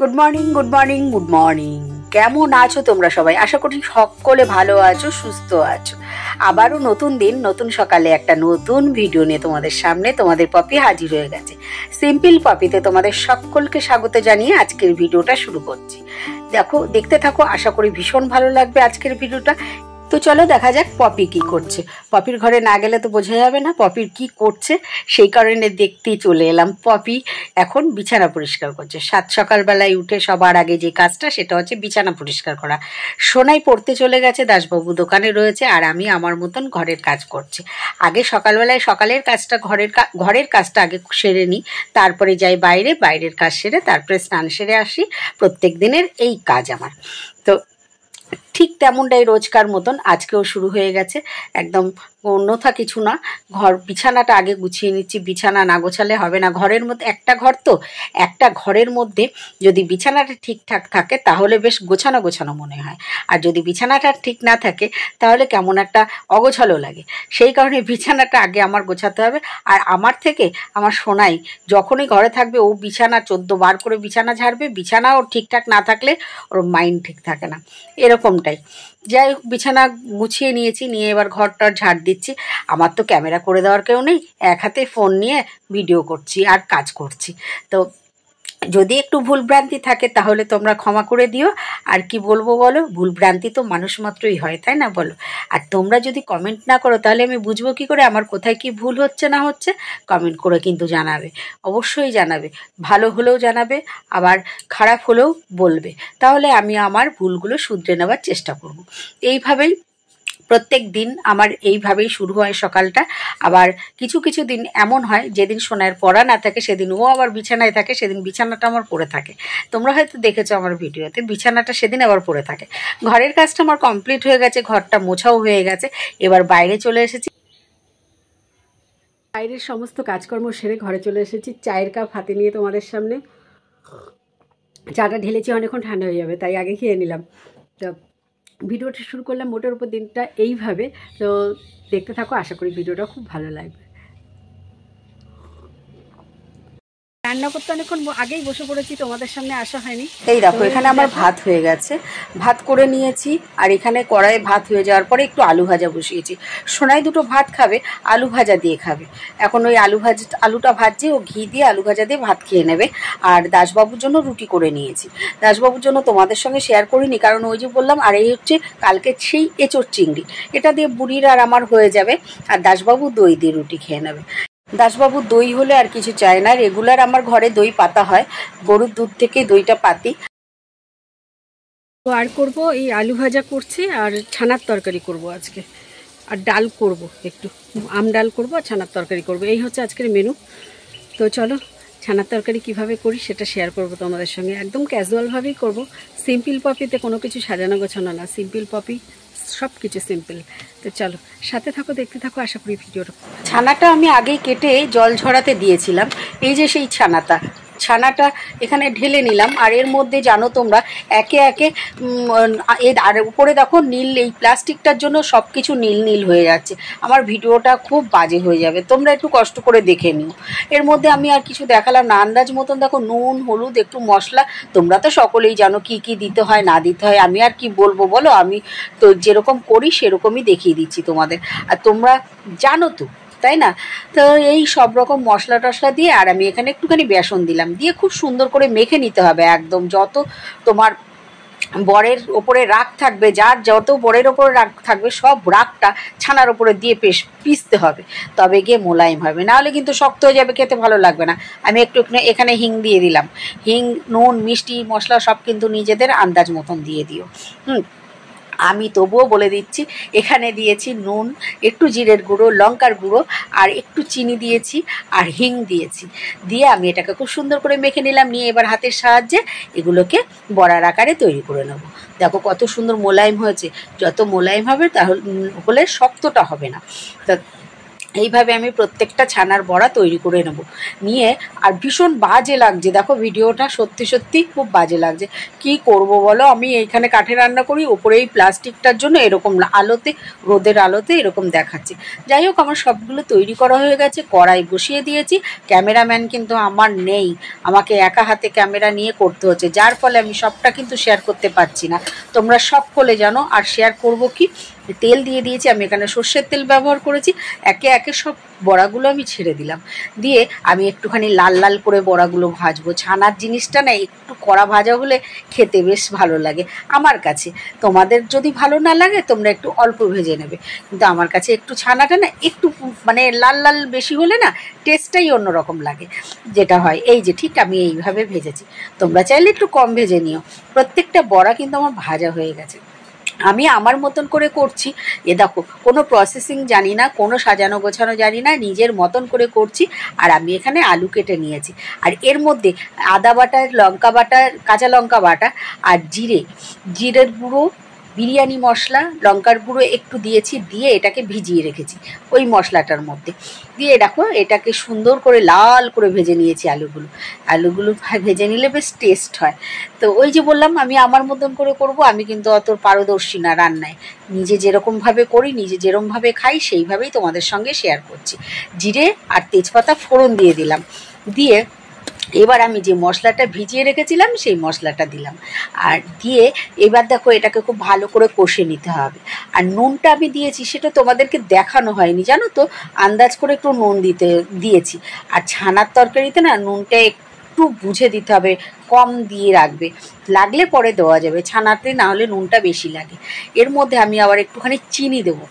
Good morning good morning good morning. কেমন আছো তোমরা সবাই? আশা করি সকলে ভালো আছো, সুস্থ আছো। আবারও নতুন দিন, নতুন সকালে একটা নতুন ভিডিও নিয়ে তোমাদের সামনে তোমাদের পপি হাজির হয়ে গেছে। সিম্পল পপিতে তোমাদের সকলকে স্বাগত জানিয়ে আজকের ভিডিওটা শুরু করছি। দেখো, দেখতে থাকো, আশা করি ভীষণ ভালো লাগবে আজকের ভিডিওটা। তো চলো দেখা যাক পপি কি করছে। পপির ঘরে না গেলে তো বোঝা যাবে না পপির কি করছে, সেই কারণে দেখতেই চলে এলাম। পপি এখন বিছানা পরিষ্কার করছে। সকালবেলায় উঠে সবার আগে যে কাজটা সেটা হচ্ছে বিছানা পরিষ্কার করা। সোনাই পড়তে চলে গেছে, দাসবাবু দোকানে রয়েছে, আর আমি আমার মতন ঘরের কাজ করছি। আগে সকালবেলায় সকালের কাজটা ঘরের কাজটা আগে সেরে নিই, তারপরে যাই বাইরের কাজ সেরে তারপরে স্নান সেরে আসি। প্রত্যেক দিনের এই কাজ আমার। তো ঠিক তেমনটাই রোজকার মতন আজকেও শুরু হয়ে গেছে। একদম অন্যথা কিছু না, বিছানাটা আগে গুছিয়ে নিচ্ছি। বিছানা না গোছালে হবে না। ঘরের মধ্যে একটা ঘর, তো একটা ঘরের মধ্যে যদি বিছানাটা ঠিকঠাক থাকে তাহলে বেশ গোছানো গোছানো মনে হয়, আর যদি বিছানাটা ঠিক না থাকে তাহলে কেমন একটা অগোছালো লাগে। সেই কারণে বিছানাটা আগে আমার গোছাতে হবে। আর আমার থেকে আমার সোনাই যখনই ঘরে থাকবে ও বিছানা 14 বার করে বিছানা ঝাড়বে। বিছানা ওর ঠিকঠাক না থাকলে ওর মাইন্ড ঠিক থাকে না, এরকমটাই। যাই হোক, বিছানা গুছিয়ে নিয়েছি, নিয়ে এবার ঘরটা ঝাড় দিচ্ছি। আমার তো ক্যামেরা করে দেওয়ার কেউ নেই, এক হাতে ফোন নিয়ে ভিডিও করছি আর কাজ করছি। তো যদি একটু ভুলভ্রান্তি থাকে তাহলে তোমরা ক্ষমা করে দিও। আর কি বলবো বলো, ভুলভ্রান্তি তো মানুষ মাত্রই হয়, তাই না বলো? আর তোমরা যদি কমেন্ট না করো তাহলে আমি বুঝবো কি করে আমার কোথায় কি ভুল হচ্ছে না হচ্ছে? কমেন্ট করে কিন্তু জানাবে, অবশ্যই জানাবে। ভালো হলেও জানাবে, আবার খারাপ হলেও বলবে, তাহলে আমি আমার ভুলগুলো শুধরে নেওয়ার চেষ্টা করব। এইভাবেই প্রত্যেক দিন আমার এইভাবেই শুরু হয় সকালটা। আবার কিছু কিছু দিন এমন হয় যেদিন সোনার পড়া না থাকে সেদিন ও আবার বিছানায় থাকে, সেদিন বিছানাটা আমার পড়ে থাকে। তোমরা হয়তো দেখেছো আমার ভিডিওতে, বিছানাটা সেদিন আবার পড়ে থাকে। ঘরের কাজটা আমার কমপ্লিট হয়ে গেছে, ঘরটা মোছাও হয়ে গেছে। এবার বাইরে চলে এসেছি, বাইরের সমস্ত কাজকর্ম সেরে ঘরে চলে এসেছি। চায়ের কাপ হাতে নিয়ে তোমাদের সামনে। চাটা ঢেলেছি, অনেকক্ষণ ঠান্ডা হয়ে যাবে, তাই আগে খেয়ে নিলাম। তো ভিডিওটা শুরু করলাম মোটের উপর দিনটা এইভাবে। তো দেখতে থাকো, আশা করি ভিডিওটা খুব ভালো লাগবে। রান্না করতে অনেকক্ষণ আগেই বসে পড়েছি, তোমাদের সামনে আসা হয়নি। এই দেখো, এখানে আমার ভাত হয়ে গেছে, ভাত করে নিয়েছি। আর এখানে কড়াইয়ে ভাত হয়ে যাওয়ার পরে একটু আলু ভাজা বসিয়েছি। সোনাই দুটো ভাত খাবে, আলু ভাজা দিয়ে খাবে। এখন ওই আলুটা ভাজছে, ও ঘি দিয়ে আলু ভাজা দিয়ে ভাত খেয়ে নেবে। আর দাসবাবুর জন্য রুটি করে নিয়েছি। দাসবাবুর জন্য তোমাদের সঙ্গে শেয়ার করিনি, কারণ ওই যে বললাম, আর এই হচ্ছে কালকে সেই এঁচোড় চিংড়ি, এটা দিয়ে বুড়ির আর আমার হয়ে যাবে। আর দাসবাবু দই দিয়ে রুটি খেয়ে নেবে। দাসবাবু দই হলে আর কিছু চায় না। রেগুলার আমার ঘরে দই পাতা হয়, গরুর দুধ থেকে দইটা পাতি। তো আর করব, এই আলু ভাজা করছি আর ছানার তরকারি করব আজকে। আর ডাল করব, একটু আম ডাল করব আর ছানার তরকারি করব। এই হচ্ছে আজকের মেনু। তো চলো, ছানার তরকারি কিভাবে করি সেটা শেয়ার করব তোমাদের সঙ্গে। একদম ক্যাজুয়ালভাবেই করব। সিম্পল পপিতে কোনো কিছু সাজানো গোছানো না, সিম্পল পপি, সব কিছু সিম্পল। তো চলো সাথে থাকো, দেখতে থাকো, আশা করি ভিডিওটা। ছানাটা আমি আগেই কেটে জল ঝরাতে দিয়েছিলাম। এই যে সেই ছানাটা এখানে ঢেলে নিলাম। আর এর মধ্যে জানো তোমরা, একে একে আর উপরে দেখো নীল, এই প্লাস্টিকটার জন্য সব কিছু নীল নীল হয়ে যাচ্ছে। আমার ভিডিওটা খুব বাজে হয়ে যাবে, তোমরা একটু কষ্ট করে দেখে নিও। এর মধ্যে আমি আর কিছু দেখালাম না, আন্দাজ মতন দেখো নুন, হলুদ, একটু মশলা। তোমরা তো সকলেই জানো কি কি দিতে হয় না দিতে হয়, আমি আর কি বলবো বলো? আমি তো যেরকম করি সেরকমই দেখিয়ে দিচ্ছি তোমাদের, আর তোমরা জানো তো, তাই না? তো এই সব রকম মশলা টশলা দিয়ে, আর আমি এখানে একটুখানি বেসন দিলাম, দিয়ে খুব সুন্দর করে মেখে নিতে হবে। একদম যত তোমার বরের ওপরে রাগ থাকবে, যার যত বরের ওপরে রাগ থাকবে, সব রাগটা ছানার ওপরে দিয়ে পিষতে হবে, তবে গিয়ে মোলায়েম হবে। নাহলে কিন্তু শক্ত হয়ে যাবে, খেতে ভালো লাগবে না। আমি একটু এখানে হিং দিয়ে দিলাম। হিং, নুন, মিষ্টি মশলা সব কিন্তু নিজেদের আন্দাজ মতন দিয়ে দিও। আমি তবুও বলে দিচ্ছি, এখানে দিয়েছি নুন, একটু জিরের গুঁড়ো, লঙ্কার গুঁড়ো, আর একটু চিনি দিয়েছি, আর হিং দিয়েছি। দিয়ে আমি এটাকে খুব সুন্দর করে মেখে নিলাম। নিয়ে এবার হাতের সাহায্যে এগুলোকে বড়ার আকারে তৈরি করে নেব। দেখো কত সুন্দর মোলায়েম হয়েছে। যত মোলায়েম হবে তাহলে শক্তটা হবে না। তা এইভাবে আমি প্রত্যেকটা ছানার বড়া তৈরি করে নেব। নিয়ে আর ভীষণ বাজে লাগছে, দেখো ভিডিওটা সত্যি সত্যি খুব বাজে লাগছে। কি করব বলো, আমি এইখানে কাঠে রান্না করি, ওপরে এই প্লাস্টিকটার জন্য এরকম আলোতে, রোদের আলোতে এরকম দেখাচ্ছে। যাই হোক, আমার সবগুলো তৈরি করা হয়ে গেছে, কড়াই বসিয়ে দিয়েছি। ক্যামেরাম্যান কিন্তু আমার নেই, আমাকে একা হাতে ক্যামেরা নিয়ে করতে হচ্ছে, যার ফলে আমি সবটা কিন্তু শেয়ার করতে পারছি না। তোমরা সকলে জানো। আর শেয়ার করব কি, তেল দিয়ে দিয়েছি, আমি এখানে সর্ষের তেল ব্যবহার করেছি। একে একে সব বড়াগুলো আমি ছেড়ে দিলাম, দিয়ে আমি একটুখানি লাল লাল করে বড়াগুলো ভাজবো। ছানার জিনিসটা না একটু কড়া ভাজা হলে খেতে বেশ ভালো লাগে আমার কাছে। তোমাদের যদি ভালো না লাগে তোমরা একটু অল্প ভেজে নেবে, কিন্তু আমার কাছে একটু ছানাটা না একটু মানে লাল লাল বেশি হলে না টেস্টটাই অন্যরকম লাগে যেটা হয়। এই যে ঠিক আমি এইভাবে ভেজেছি, তোমরা চাইলে একটু কম ভেজে নিও। প্রত্যেকটা বড়া কিন্তু আমার ভাজা হয়ে গেছে, আমি আমার মতন করে করছি। এ দেখো, কোনো প্রসেসিং জানি না, কোনো সাজানো গোছানো জানি না, নিজের মতন করে করছি। আর আমি এখানে আলু কেটে নিয়েছি, আর এর মধ্যে আদা বাটা, লঙ্কা বাটা, কাঁচা লঙ্কা বাটা আর জিরের গুঁড়ো, বিরিয়ানি মশলা, লঙ্কার গুঁড়ো একটু দিয়েছি, দিয়ে এটাকে ভিজিয়ে রেখেছি ওই মশলাটার মধ্যে। দিয়ে দেখো এটাকে সুন্দর করে লাল করে ভেজে নিয়েছি। আলুগুলো ভেজে নিলে বেশ টেস্ট হয়। তো ওই যে বললাম আমি আমার মতন করে করব, আমি কিন্তু অত পারদর্শী না রান্নায়। নিজে যেরকমভাবে করি, নিজে যেরকমভাবে খাই, সেইভাবেই তোমাদের সঙ্গে শেয়ার করছি। জিরে আর তেজপাতা ফোড়ন দিয়ে দিলাম, দিয়ে এবার আমি যে মশলাটা ভিজিয়ে রেখেছিলাম সেই মশলাটা দিলাম, আর দিয়ে এবার দেখো এটাকে খুব ভালো করে কষে নিতে হবে। আর নুনটা আমি দিয়েছি, সেটা তোমাদেরকে দেখানো হয়নি জানো তো, আন্দাজ করে একটু নুন দিয়েছি। আর ছানার তরকারিতে না নুনটা একটু বুঝে দিতে হবে, কম দিয়ে রাখবে, লাগলে পরে দেওয়া যাবে ছানাতে, না হলে নুনটা বেশি লাগে। এর মধ্যে আমি আবার একটুখানি চিনি দেবো।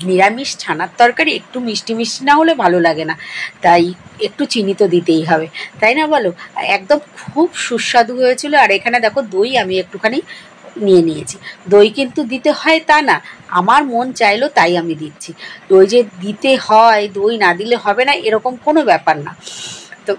নিরামিষ ছানার তরকারি একটু মিষ্টি মিষ্টি না হলে ভালো লাগে না, তাই একটু চিনি তো দিতেই হবে, তাই না বলো? একদম খুব সুস্বাদু হয়েছিল। আর এখানে দেখো দই আমি একটুখানি নিয়ে নিয়েছি। দই কিন্তু দিতে হয় তা না, আমার মন চাইলো তাই আমি দিচ্ছি। দই যে দিতে হয়, দই না দিলে হবে না এরকম কোনো ব্যাপার না। তো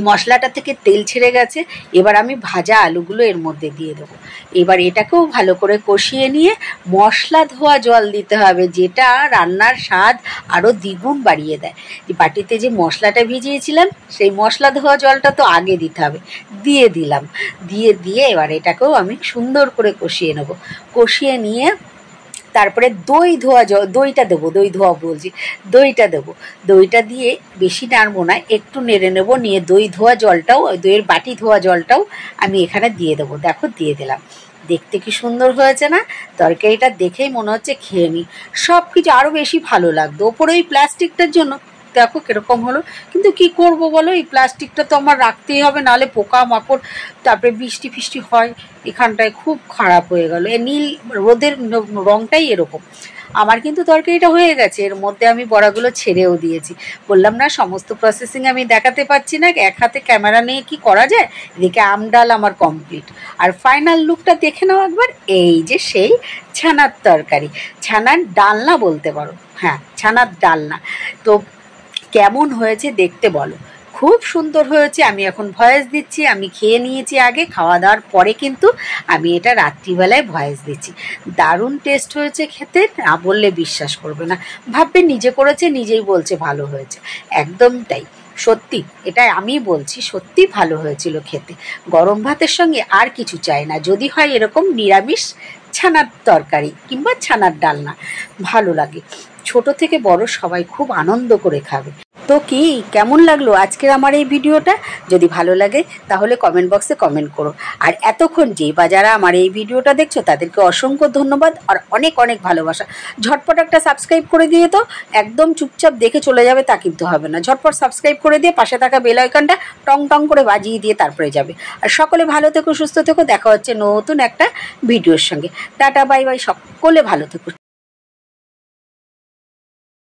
মশলাটা থেকে তেল ছেড়ে গেছে, এবার আমি ভাজা আলুগুলো এর মধ্যে দিয়ে দেবো। এবার এটাকেও ভালো করে কষিয়ে নিয়ে মশলা ধোয়া জল দিতে হবে, যেটা রান্নার স্বাদ আরও দ্বিগুণ বাড়িয়ে দেয়। বাটিতে যে মশলাটা ভিজিয়েছিলাম সেই মশলা ধোয়া জলটা তো আগে দিতে হবে, দিয়ে দিলাম। দিয়ে এবার এটাকেও আমি সুন্দর করে কষিয়ে নেব। কষিয়ে নিয়ে তারপরে দইটা দেবো, দইটা দেবো। দইটা দিয়ে বেশি নাড়বো না, একটু নেড়ে নেবো, নিয়ে দইয়ের বাটি ধোয়া জলটাও আমি এখানে দিয়ে দেবো। দেখো দিয়ে দিলাম, দেখতে কি সুন্দর হয়েছে না? তরকারিটা দেখেই মনে হচ্ছে খেয়ে নিই, সব কিছু আরও বেশি ভালো লাগতো। ওপরে ওই প্লাস্টিকটার জন্য দেখো কিরকম হলো, কিন্তু কি করব বলো, এই প্লাস্টিকটা তো আমার রাখতেই হবে, নাহলে পোকা মাকড়, তারপরে বৃষ্টি ফিষ্টি হয়, এখানটায় খুব খারাপ হয়ে গেল। এ নীল রোদের রঙটাই এরকম। আমার কিন্তু তরকারিটা হয়ে গেছে, এর মধ্যে আমি বড়াগুলো ছেড়েও দিয়েছি। বললাম না সমস্ত প্রসেসিং আমি দেখাতে পারছি না, এক হাতে ক্যামেরা নিয়ে কি করা যায়। এদিকে আমডাল আমার কমপ্লিট, আর ফাইনাল লুকটা দেখে নাও একবার। এই যে সেই ছানার তরকারি, ছানার ডালনা বলতে পারো, হ্যাঁ ছানার ডালনা। তো কেমন হয়েছে দেখতে বলো? খুব সুন্দর হয়েছে। আমি এখন ভয়েস দিচ্ছি, আমি খেয়ে নিয়েছি আগে, খাওয়া দাওয়ার পরে কিন্তু আমি এটা রাত্রিবেলায় ভয়েস দিচ্ছি। দারুণ টেস্ট হয়েছে খেতে, না বললে বিশ্বাস করবে না, ভাববে নিজে করেছে, নিজেই বলছে ভালো হয়েছে। একদম তাই, সত্যি এটা আমি বলছি, সত্যি ভালো হয়েছিল খেতে। গরম ভাতের সঙ্গে আর কিছু চাই না, যদি হয় এরকম নিরামিষ ছানার তরকারি কিংবা ছানার ডালনা, ভালো লাগে। ছোট থেকে বড় সবাই খুব আনন্দ করে খাবে। তো কি কেমন লাগলো আজকের আমার এই ভিডিওটা? যদি ভালো লাগে তাহলে কমেন্ট বক্সে কমেন্ট করো। আর এতক্ষণ যে বা যারা আমার এই ভিডিওটা দেখছো তাদেরকে অসংখ্য ধন্যবাদ আর অনেক অনেক ভালোবাসা। ঝটপট একটা সাবস্ক্রাইব করে দিয়ে, তো একদম চুপচাপ দেখে চলে যাবে তা কিন্তু হবে না। ঝটপট সাবস্ক্রাইব করে দিয়ে পাশে থাকা বেল আইকনটা টং টং করে বাজিয়ে দিয়ে তারপরে যাবে। আর সকলে ভালো থেকো, সুস্থ থেকো, দেখা হচ্ছে নতুন একটা ভিডিওর সঙ্গে। টাটা বাই বাই, সকলে ভালো থেকো।